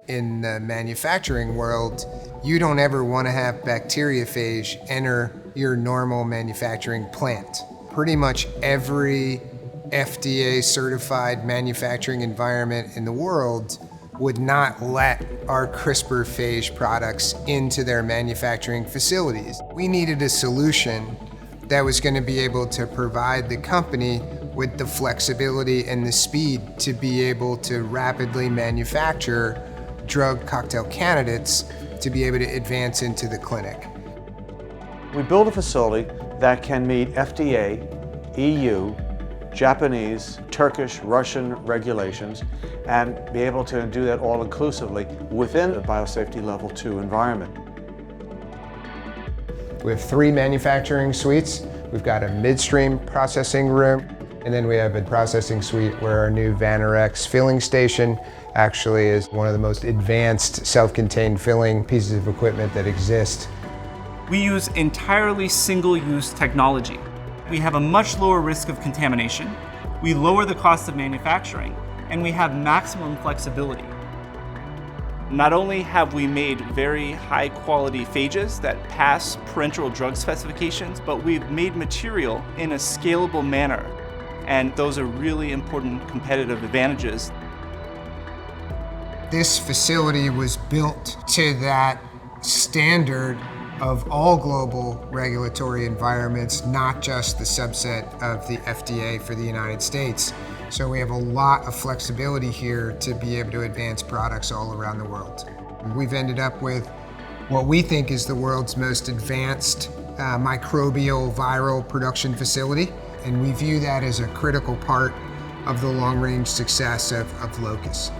In the manufacturing world, you don't ever want to have bacteriophage enter your normal manufacturing plant. Pretty much every FDA certified manufacturing environment in the world would not let our CRISPR phage products into their manufacturing facilities. We needed a solution that was going to be able to provide the company with the flexibility and the speed to be able to rapidly manufacture drug cocktail candidates to be able to advance into the clinic. We built a facility that can meet FDA, EU, Japanese, Turkish, Russian regulations and be able to do that all inclusively within a biosafety level 2 environment. We have 3 manufacturing suites. We've got a midstream processing room, and then we have a processing suite where our new Vanarex filling station actually is one of the most advanced self-contained filling pieces of equipment that exist. We use entirely single-use technology. We have a much lower risk of contamination, we lower the cost of manufacturing, and we have maximum flexibility. Not only have we made very high-quality phages that pass parenteral drug specifications, but we've made material in a scalable manner, and those are really important competitive advantages. This facility was built to that standard of all global regulatory environments, not just the subset of the FDA for the United States. So we have a lot of flexibility here to be able to advance products all around the world. We've ended up with what we think is the world's most advanced microbial viral production facility, and we view that as a critical part of the long-range success of Locus.